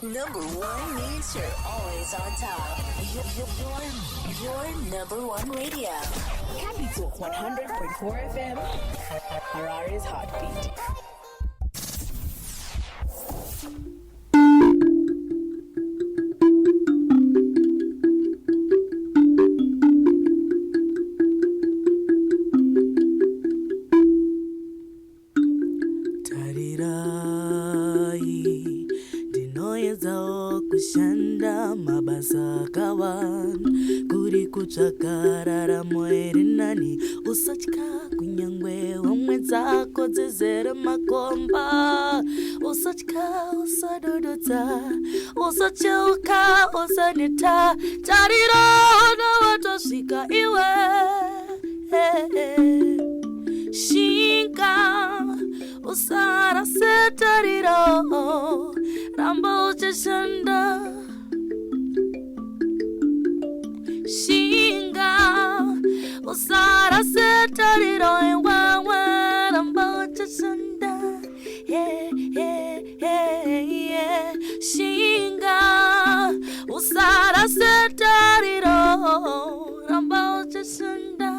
Number one means you're always on top. Your number one radio. Capitalk 100.4 FM. Harare's heartbeat. Kushanda mabasa kawan kuri kuchakarara moeri nani usachika kunyangwe wamwenzako zezere makomba usachika usadodota usacheuka usanita tariro na watoshika iwe shinka usara setariro rambo chashanda shinga usara setariro ewawe rambo chashanda shinga usara setariro rambo chashanda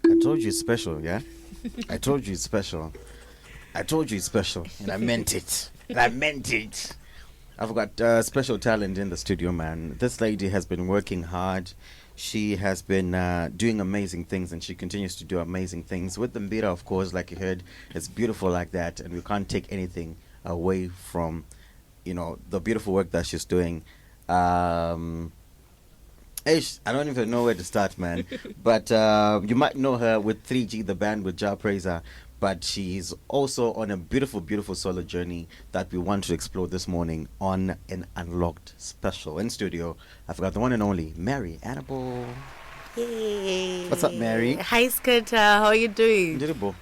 I told you it's special, yeah? I told you it's special. I told you it's special. And I meant it. And I meant it. I've got special talent in the studio, man. This lady has been working hard. She has been doing amazing things, and she continues to do amazing things. With the Mbira, of course, like you heard, it's beautiful like that, and we can't take anything away from, the beautiful work that she's doing. I don't even know where to start, man. But you might know her with 3G, the band with Ja Praiser. But she's also on a beautiful, beautiful solo journey that we want to explore this morning on an Unlocked special. In studio, I've got the one and only Mary Anibal. Hey. What's up, Mary? Hi, SQKATTA. How are you doing?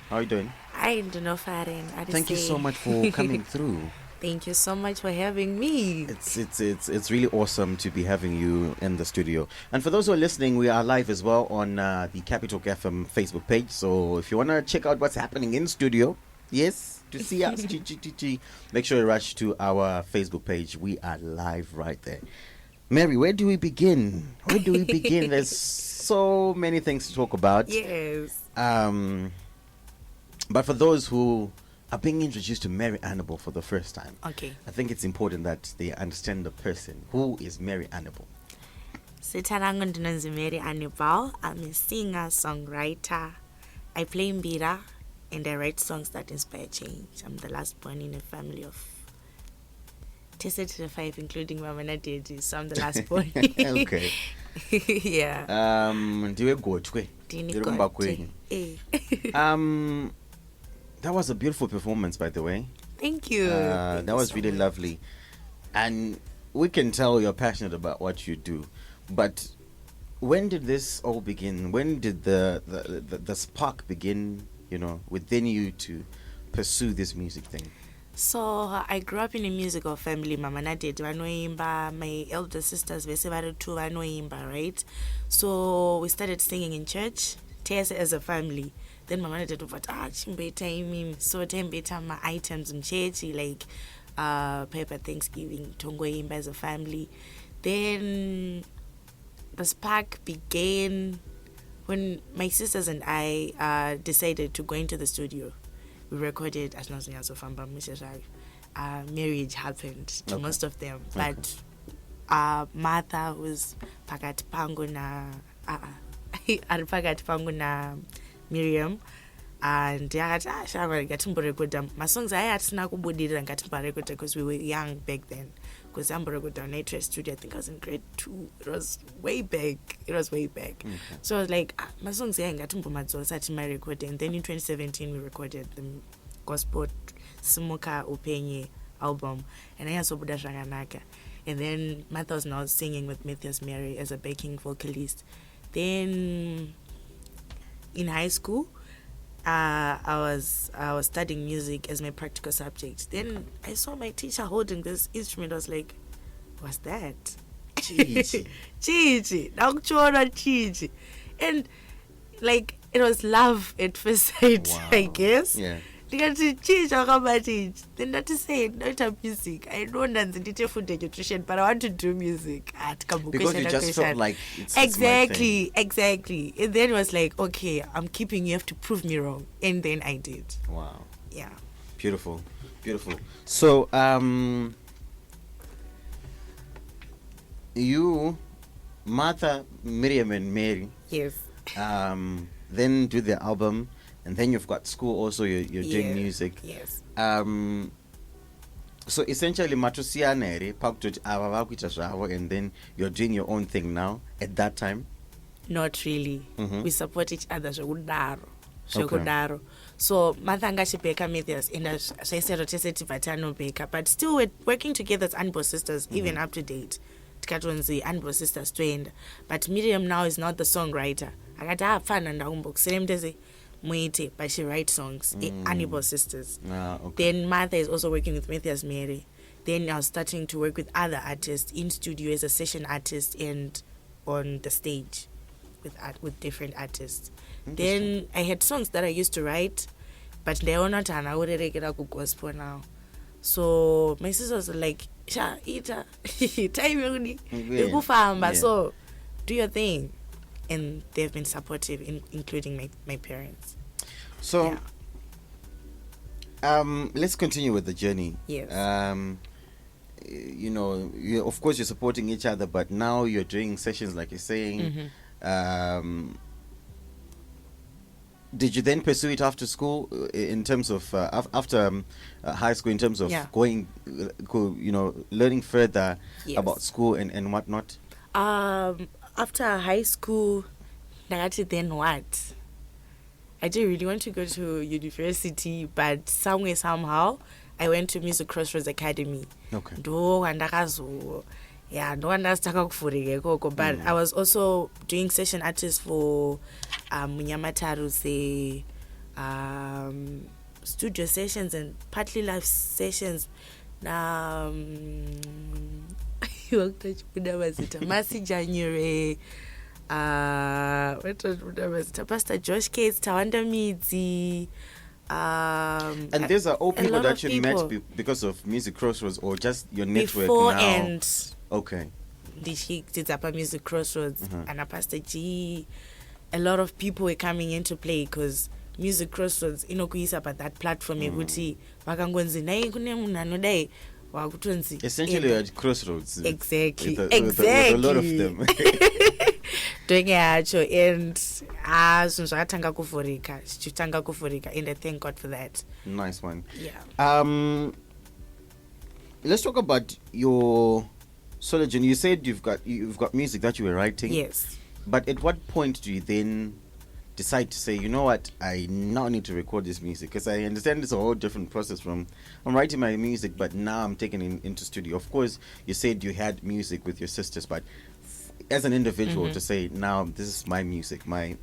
How are you doing? I don't know, Farin. Thank you so much for coming through. Thank you so much for having me. It's really awesome to be having you in the studio. And for those who are listening, we are live as well on the Capitalk FM Facebook page. So if you want to check out what's happening in studio, yes, to see us, make sure you rush to our Facebook page. We are live right there. Mary, where do we begin? There's so many things to talk about. Yes. But for those who are being introduced to Mary Anibal for the first time, okay, I think it's important that they understand the person. Who is Mary Anibal? Mary Anibal. I'm a singer, songwriter. I play mbira and I write songs that inspire change. I'm the last born in a family of 5, including Mama Nadedi, so I'm the last born. Okay. Yeah. That was a beautiful performance, by the way. Thank you. That was really lovely. And we can tell you're passionate about what you do. But when did this all begin? When did the spark begin, within you to pursue this music thing? So I grew up in a musical family. Mama na did vanoimba. My elder sisters were 2 vanoimba, right? So we started singing in church, tears as a family. Then Mama did over chimbeta so tembeta my items in church like paper Thanksgiving, tongoimba as a family. Then the spark began when my sisters and I decided to go into the studio. We recorded as marriage happened to most of them, but Martha was pakati pangu na Miriam, and my songs I had because we were young back then. Because I'm down Nature Studio, I think I was in grade 2. It was way back. Okay. So I was like, my songs I got to my recording. And then in 2017 we recorded the Gospel Smoka Upenye album, and I also Buddha Shanganaka. And then Martha was now singing with Matthias Mary as a backing vocalist. Then in high school, I was studying music as my practical subject. Then I saw my teacher holding this instrument. I was like, what's that? Chichi. Chichi. Chichi. And like, it was love at first sight, Wow. I guess. Yeah. Then that is saying, not music. I don't understand food and nutrition, but I want to do music. Because you just felt like it's my thing. Exactly. And then it was like, okay, I'm keeping you have to prove me wrong. And then I did. Wow. Yeah. Beautiful. So, you, Martha, Miriam, and Mary, Yes. then do the album, and then you've got school also. You're doing music. Yes. So essentially, Matosianere, and then you're doing your own thing now. At that time, Not really. Mhm. We support each other. Zvekudaro. Okay. So Mathanga Shibeka Matthias and Beka, but still we're working together as Anibal sisters, even up to date. Tikatonzi Anibal sisters trained. But Miriam now is not the songwriter. I got to have fun and Muite, but she writes songs. Anibal sisters. okay. Then Martha is also working with Matthias Mary. Then I was starting to work with other artists in studio as a session artist and on the stage with different artists. Then I had songs that I used to write, but they are not gospel now. So my sisters were like, "Sha, ita, time Yeah. So do your thing," and they've been supportive, including my parents. So, let's continue with the journey. Yes. Of course, you're supporting each other, but now you're doing sessions, like you're saying. Did you then pursue it after school, in terms of after high school, in terms of going, learning further about school and whatnot? After high school, then what? I didn't really want to go to university, but somehow, I went to Music Crossroads Academy. Okay. But I was also doing session artists for Munyamataru's studio sessions and partly live sessions. Masi January, Pastor Josh Cates, Tawanda Midzi. And these are all people that you met because of Music Crossroads, or just your network before now? And okay. The Music Crossroads and Pastor G. A lot of people were coming into play because Music Crossroads, about that platform. Essentially, you're at Crossroads. Exactly. With a lot of them. Doing it, and zvakatanga kufurika, and I thank God for that. Nice one. Yeah. Let's talk about your solo journey. You said you've got music that you were writing. Yes. But at what point do you then decide to say, you know what, I now need to record this music? Because I understand it's a whole different process from I'm writing my music, but now I'm taking it into studio. Of course, you said you had music with your sisters, but as an individual, to say, now this is my music, my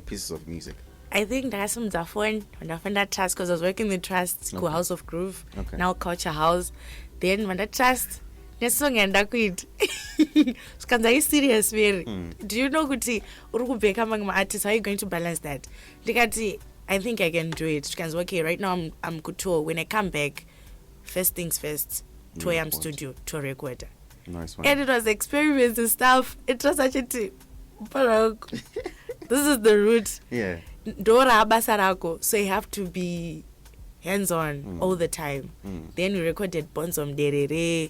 pieces of music. I think that's some Zafon when I found that trust, because I was working with Trust School House of Groove, now Culture House. Then when that Trust, this song and I quit. Skanza serious, Mary. Do you know Guti Urubeka among my artists? How are you going to balance that? I think I can do it. Because okay, right now I'm good tour. When I come back, first things first, to studio to record. Nice one. And it was experiments and stuff. It was such a tip. This is the route. Yeah. Dora Basarako. So you have to be hands-on all the time. Then we recorded Bonsom Derere.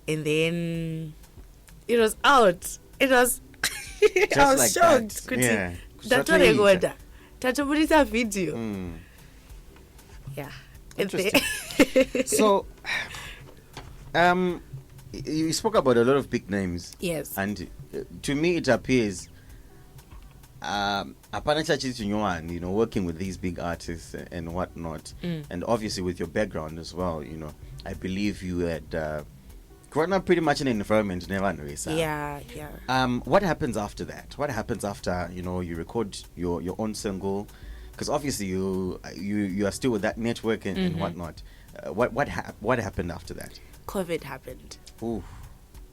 And then it was out. It was I was like shocked. That. Yeah. That's what I got. Tachapurita video. Yeah. Interesting. So you spoke about a lot of big names. Yes. And to me it appears working with these big artists and whatnot, and obviously with your background as well, I believe you had grown up pretty much in an environment never knows. Yeah. What happens after that? What happens after you record your own single? Because obviously you are still with that network and whatnot. What happened after that? COVID happened. Ooh,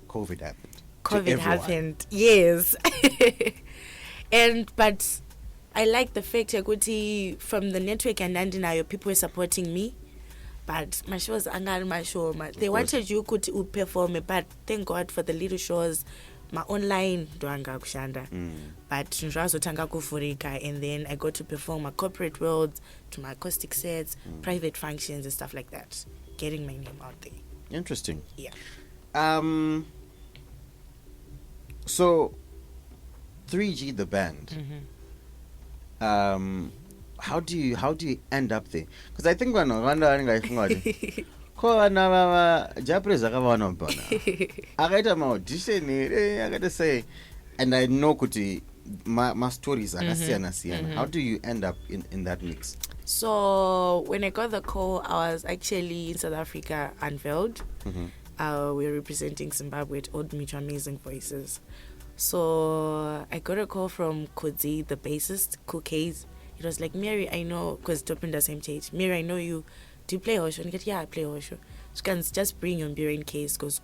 COVID happened. COVID happened. Yes. But I like the fact that from the network and Andinayo, people were supporting me. But my shows angal my show. They wanted you to perform it, but thank God for the little shows. My online doanga kushanda. But tanga kufurika, and then I got to perform my corporate world, to my acoustic sets, private functions and stuff like that. Getting my name out there. Interesting. Yeah. So 3G the band. How do you end up there? Because I think when I gotta say, and I know my stories are how do you end up in that mix? So when I got the call, I was actually in South Africa unveiled. We're representing Zimbabwe at Old Mutual Amazing Voices. So I got a call from Kodzi, the bassist, Cookies. It was like, Mary, I know, because top in the same church. Mary, I know you. Do you play Osho? And I get, yeah, I play Osho. So can just bring your beer in case, because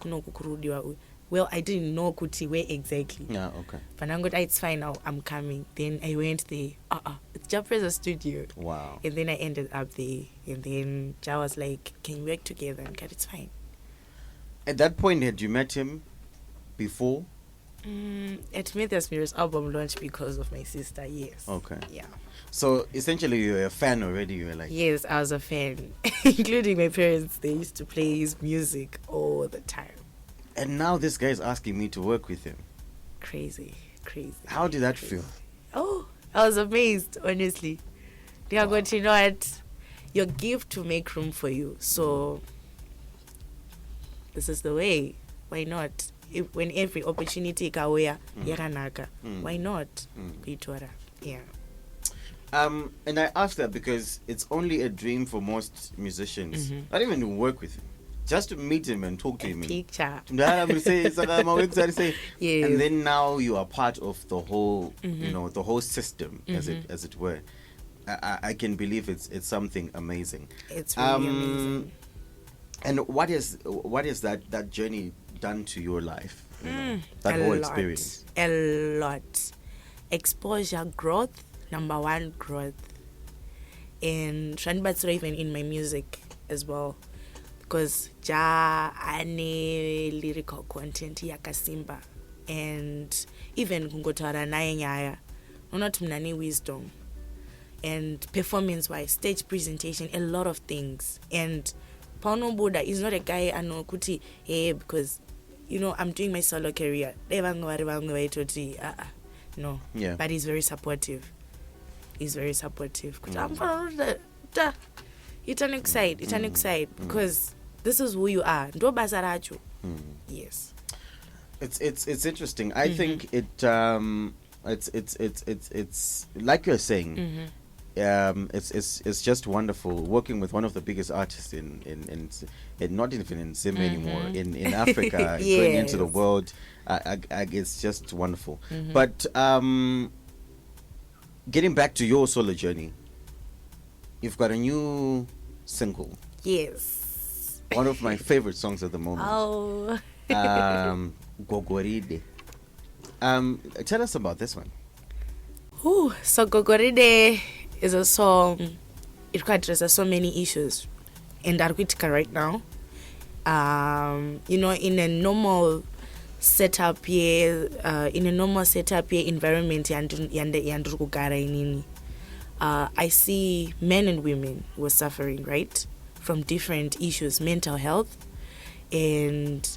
well, I didn't know Kuti where exactly. Yeah, okay. But I got, it's fine now, I'm coming. Then I went there. It's Japre's studio. Wow. And then I ended up there. And then Ja was like, can we work together? And God, it's fine. At that point, had you met him before? At Matthias Mirror's album launch because of my sister, yes. Okay. Yeah. So essentially you were a fan already, you were like... Yes, I was a fan. Including my parents, they used to play his music all the time. And now this guy is asking me to work with him. Crazy. How did that feel? Oh, I was amazed, honestly. They are going to know what your gift to make room for you. So this is the way. Why not? When every opportunity kawea yakanaka, why not? Yeah. And I ask that because it's only a dream for most musicians, not even to work with him, just to meet him and talk to him. Picture. Yes. Yes. And then now you are part of the whole, the whole system, as it were. I can believe it's something amazing. It's really amazing. And what is that journey done to your life? That whole experience. A lot. Exposure, growth. Number one, growth. And Shanbatsura even in my music as well. Because ja ane lyrical content yakasimba. And even kungotara naye nyaya. Not mnani wisdom. And performance wise, stage presentation, a lot of things. And Pauno Buddha is not a guy I know kuti because I'm doing my solo career. No. Yeah. But he's very supportive. It's an excited because this is who you are. Yes. It's interesting. I think it's like you're saying. It's just wonderful working with one of the biggest artists in not even in Zim anymore in Africa. Yes. Going into the world. It's just wonderful. But getting back to your solo journey, you've got a new single. Yes. One of my favorite songs at the moment. Oh. Gogoride. Tell us about this one. So Gogoride is a song. It addresses so many issues in Darwitika right now. In a normal setup here, environment I see men and women who are suffering, right, from different issues, mental health, and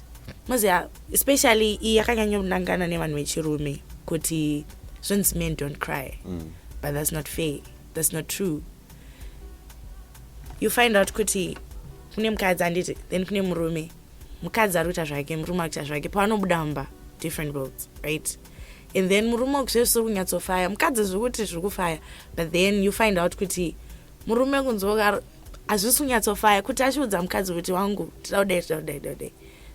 especially since men don't cry, but that's not fair. That's not true. You find out kuti kune mukadzi anditi, then kune murume. Mukadzi aruta zvake, murume akuita zvake, panobudamba different worlds, right? And then murume ukuzvesuri kunyatsofaya, mukadzi zvekuti zviri kufaya, but then you find out kuti murume kunzoka hazvisi kunyatsofaya kuti achiudza mukadzi kuti wangu tidaude.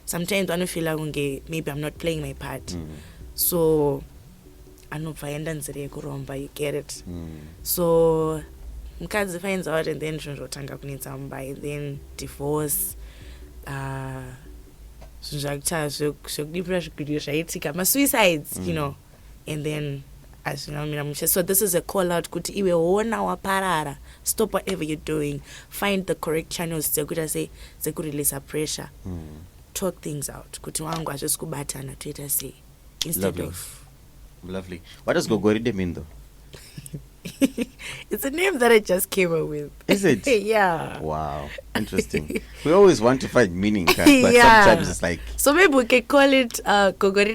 sometimes I feel like maybe I'm not playing my part. So I know you get it. So mukadzi finds out and then zvinotanga kunetsa mumba and then divorce, suicides, you know, and then so this is a call out kuti iwe wona waparara, stop whatever you're doing, find the correct channels to release pressure, talk things out kuti wangu azvisikubatana toita sei instead of. Lovely. What does Gogoride mean though? It's a name that I just came up with. Is it? Yeah. Wow. Interesting. We always want to find meaning, but sometimes it's like... So maybe we can call it Gogoride.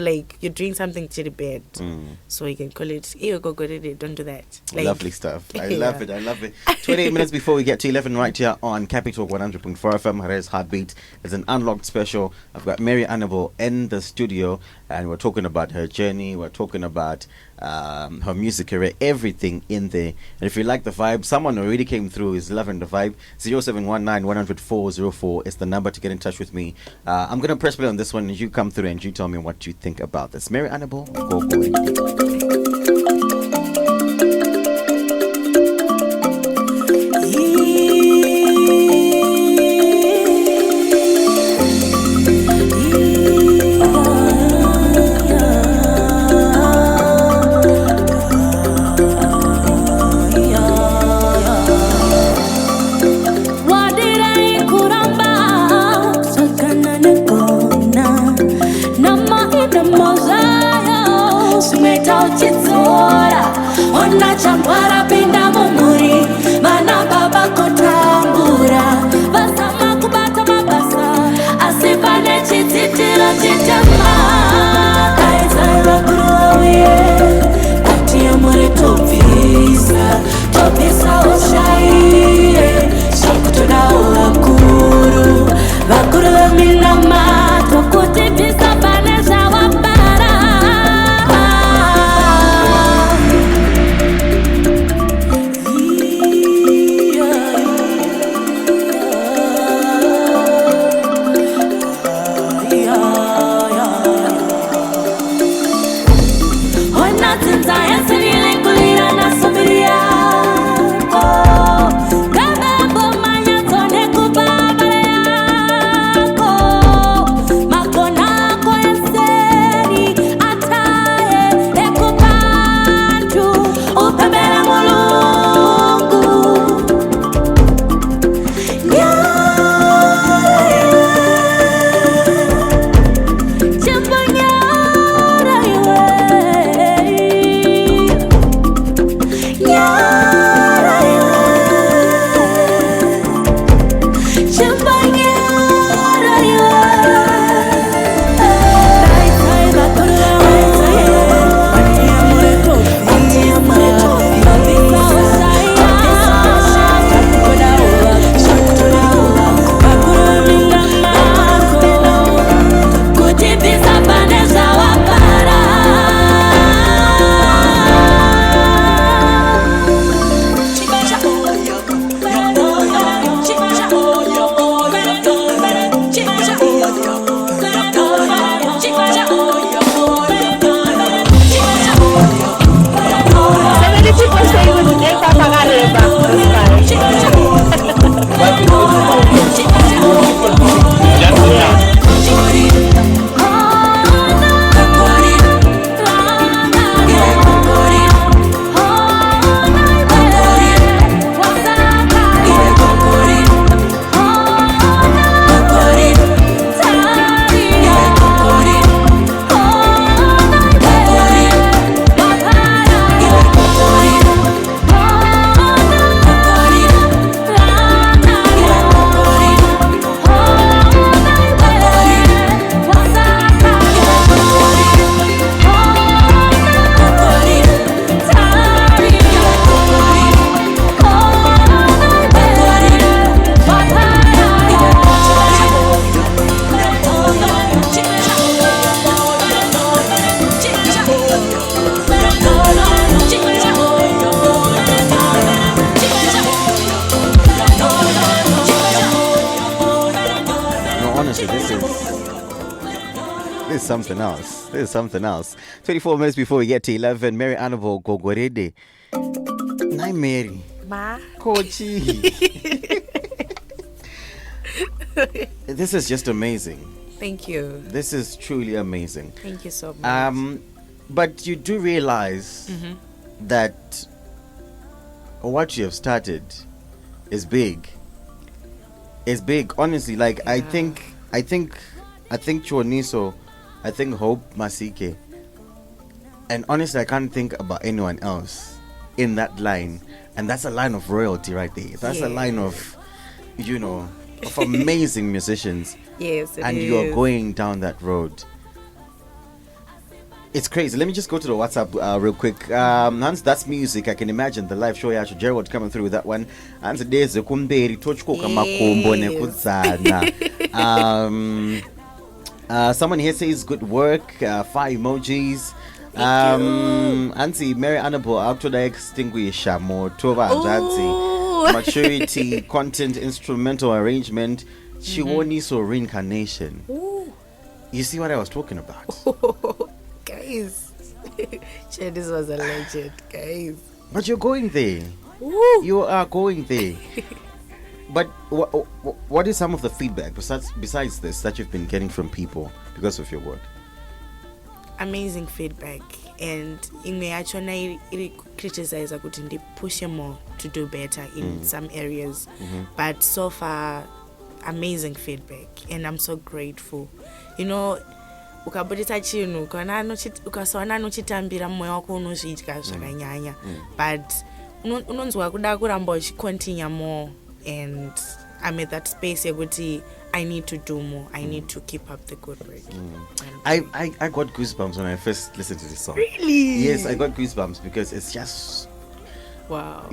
Like you're doing something to the bed. So you can call it Gogoride. Don't do that. Like, lovely stuff. I love it. I love it. 28 minutes before we get to 11 right here on Capitalk 100.4 FM. Hare's Heartbeat is an unlocked special. I've got Mary Anibal in the studio and we're talking about her journey. We're talking about her music career, everything in there. And if you like the vibe, someone already came through, is loving the vibe. 0719-100-404 is the number to get in touch with me. I'm going to press play on this one and you come through and you tell me what you think about this. Mary Anibal, Gogoride. Chambara pinda mumuri mana baba kotambura basama kubata mabasa asipane chititiro chitema kaisa bakruye atia muri topisa oshaye shakutoda wakuru bakuru minama tokutipisa banesha wapara. is something else. This is something else. 24 minutes before we get to 11, Mary Anibal, Gogoride. Nai Mary. Ma. Kochi. This is just amazing. Thank you. This is truly amazing. Thank you so much. But you do realize that what you have started is big. It's big, honestly. Like I think Choniso, I think Hope Masike, and honestly, I can't think about anyone else in that line. And that's a line of royalty right there. That's a line of, of amazing musicians. Yes, it and is. you are going down that road. It's crazy. Let me just go to the WhatsApp real quick. Hans, that's music. I can imagine the live show. Yacho Gerald coming through with that one. Hans, there's the kumberi tochko kamakombo nekudzana. Someone here says good work. 5 emojis. Auntie Mary Anibal, after the extinguisher, more Tova and maturity, content, instrumental arrangement, Chiwoniso reincarnation. Ooh. You see what I was talking about? Guys, this was a legend, guys. But you're going there. Ooh. You are going there. But what is some of the feedback besides this that you've been getting from people because of your work? Amazing feedback, and in me actually criticize kuti push more to do better in some areas, but so far amazing feedback, and I'm so grateful. Ukabudisa chinhu ukasaona anochitambira moyo wako unozvidya zvakanyanya, but unonzwa kuda kuramba uchicontinue more, and I'm at that space yekuti I need to do more. I need to keep up the good work. I got goosebumps when I first listened to this song. Really? Yes, I got goosebumps because it's just, wow.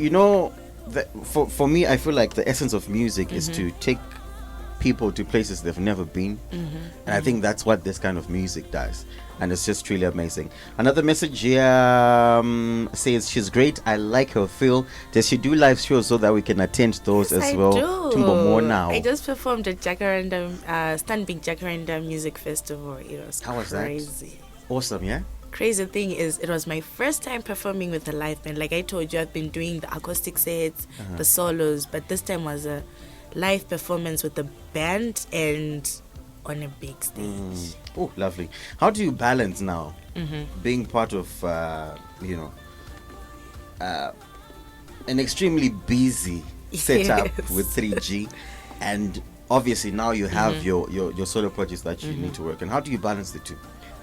For me, I feel like the essence of music is to take people to places they've never been, and I think that's what this kind of music does, and it's just truly amazing. Another message here says she's great. I like her feel. Does she do live shows so that we can attend those as well? Tumbo more now. I just performed at Jacaranda, Stanbic Jacaranda Music Festival. It was How was crazy. That? Awesome, yeah. Crazy thing is, it was my first time performing with a live band. Like I told you, I've been doing the acoustic sets, the solos, but this time was a live performance with the band and on a big stage. Oh, lovely. How do you balance now being part of an extremely busy setup with 3G, and obviously now you have your solo projects that you need to work, and how do you balance the two?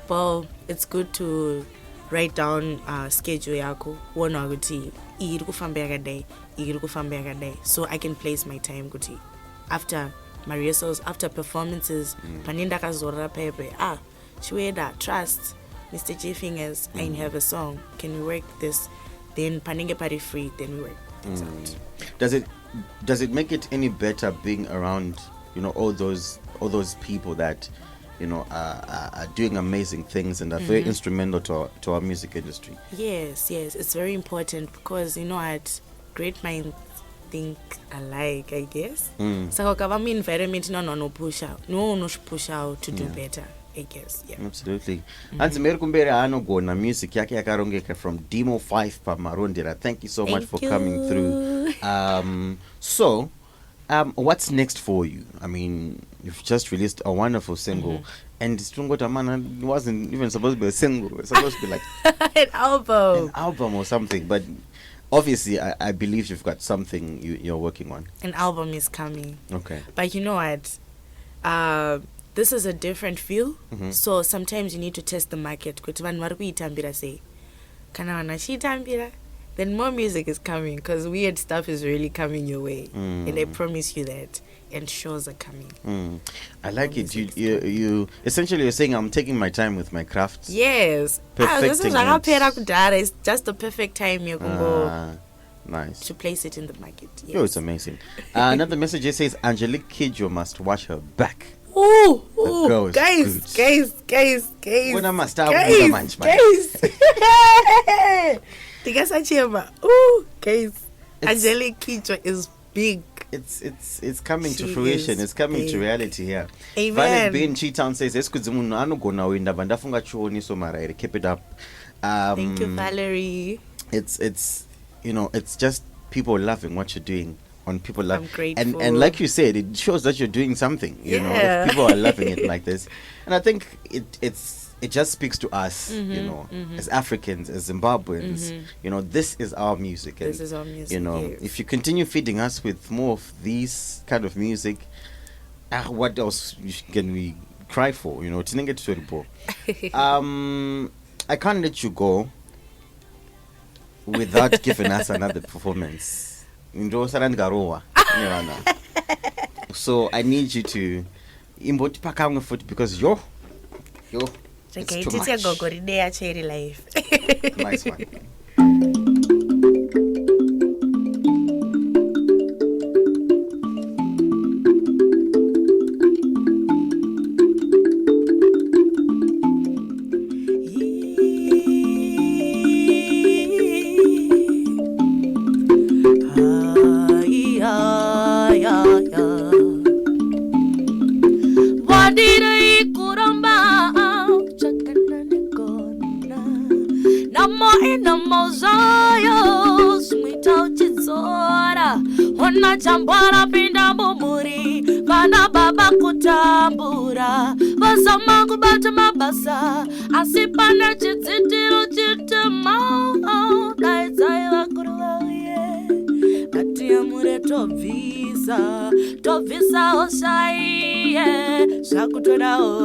Well, it's good to write down schedule yako, wona kuti iri kufamba yakadai, iri kufamba yakadai, so I can place my time kuti after my rehearsals, after performances, panenda kazorra pepe, Shweda, trust, Mr. J Fingers, I have a song, can we work this? Then panenge party free, then we work things out. Does it make it any better being around, all those people that are doing amazing things and are very instrumental to our music industry? Yes, it's very important because what great minds think alike, I guess. So kava environment no push out to do better, I guess. Yeah. Absolutely. And Mary Kumbere anogona music yake yakarongeka from Demo 5 pamarondera. Thank you so much for coming through. So what's next for you? I mean, you've just released a wonderful single, and Strungotamana wasn't even supposed to be a single. It was supposed to be like an album or something. But obviously, I believe you've got something you're working on. An album is coming. Okay. But you know what? This is a different feel. So sometimes you need to test the market. Then more music is coming because weird stuff is really coming your way, and I promise you that. And shows are coming. I like it. You essentially you're saying I'm taking my time with my craft. Yes. This is it's just the perfect time you can go. Nice. To place it in the market. Yes. Yo, it's amazing. Another message here says Angelique Kidjo must wash her back. Oh, guys. When I'm a star, guys. Guys, Angelique Kidjo is big. it's coming to She fruition. is It's coming to big. reality here. Amen. Violet B in Chi-Town says, "Eskudzi munhu anogona wenda vandafunga chioni so mara keep it up." Thank you, Valerie. It's it's just people loving what you're doing. On people love, I'm grateful. and like you said, it shows that you're doing something. You know, Yeah. if people are loving it like this, and I think it just speaks to us. As Africans, as Zimbabweans, this is our music. This is our music, yes. If you continue feeding us with more of these kind of music, what else can we cry for? Tinenge toripo. I can't let you go without giving us another performance. So I need you to imboti pakamwe futhi because yo it's too much. Gogoride yacho life. Nice one. Chambara pinda mumuri vana baba kutambura vasama kubata mabasa asipana chidzitiro chitema daidzai vakuru vauye vatiyamure tobvisa osaiye zvakutodawo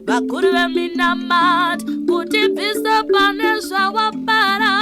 vakuru veminamat kuti bvisa pane zvawabara.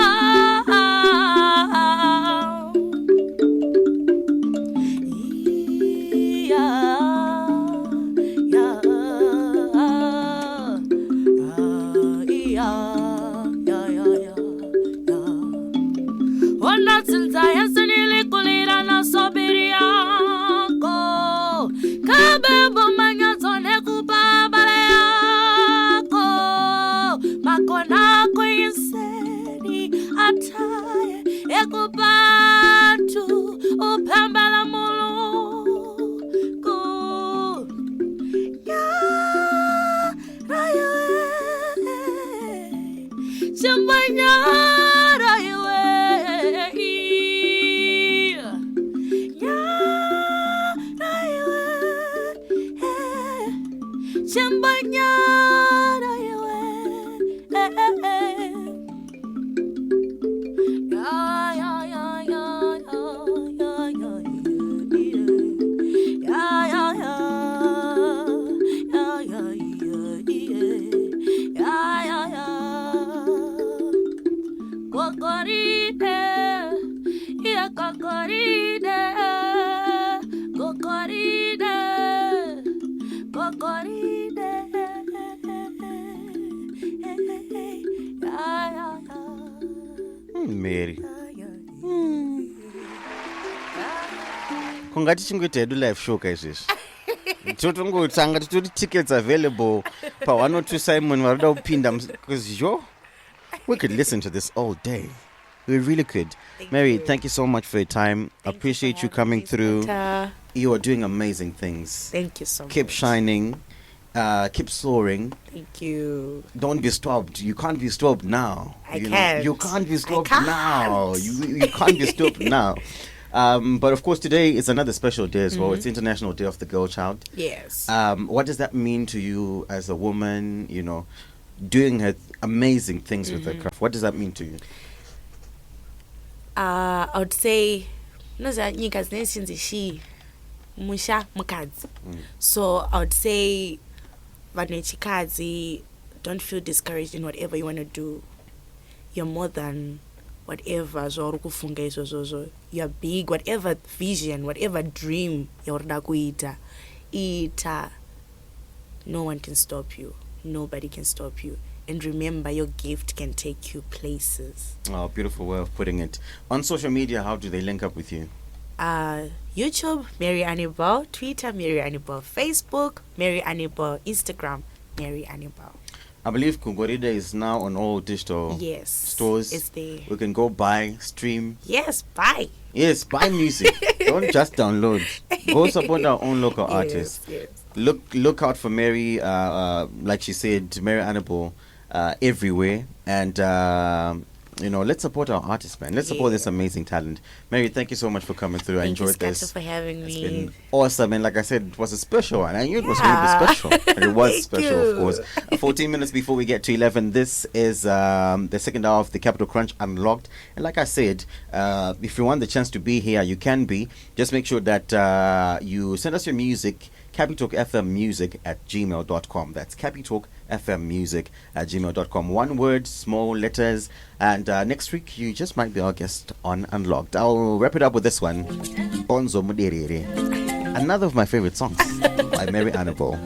Mary. Kungati chingoita hedu live show kaizvezvi. Totongotanga titori tickets available pa 102 Simon varida kupinda because we could listen to this all day. We really could. Mary, thank you so much for your time. Appreciate you coming through. You are doing amazing things. Thank you so much. Keep shining. Keep soaring. Thank you. Don't be stopped. You can't be stopped now. You can't. You can't be stopped now. You can't be stopped now. But of course, today is another special day as well. It's International Day of the Girl Child. Yes. What does that mean to you as a woman? Doing her amazing things with her craft. What does that mean to you? I would say, musha mukadzi. So I would say, don't feel discouraged in whatever you want to do. You're more than whatever. You're big. Whatever vision, whatever dream you're ita. No one can stop you. Nobody can stop you. And remember, your gift can take you places. Oh, beautiful way of putting it. On social media, how do they link up with you? YouTube, Mary Anibal. Twitter, Mary Anibal. Facebook, Mary Anibal. Instagram, Mary Anibal. I believe Gogoride is now on all digital Yes. stores. It's there. We can go buy, stream. Yes, bye. Yes, buy music. Don't just download. Go support our own local artists. Yes. Look out for Mary, like she said, Mary Anibal, everywhere. And let's support our artists, man. Let's support this amazing talent. Mary, thank you so much for coming through. I enjoyed Thank you, this. Skatta, for having It's me. been awesome, and like I said, it was a special one. I knew it was going to be special, and it was Thank special, of you. course. 14 minutes before we get to 11, this is the second hour of the Capital Crunch Unlocked. And like I said, if you want the chance to be here, you can be. Just make sure that you send us your music, capitalkfmmusic@gmail.com. That's capitalkfmmusic@gmail.com. One word, small letters. And next week, you just might be our guest on Unlocked. I'll wrap it up with this one. Bonzo Muderere. Another of my favorite songs by Mary Anibal.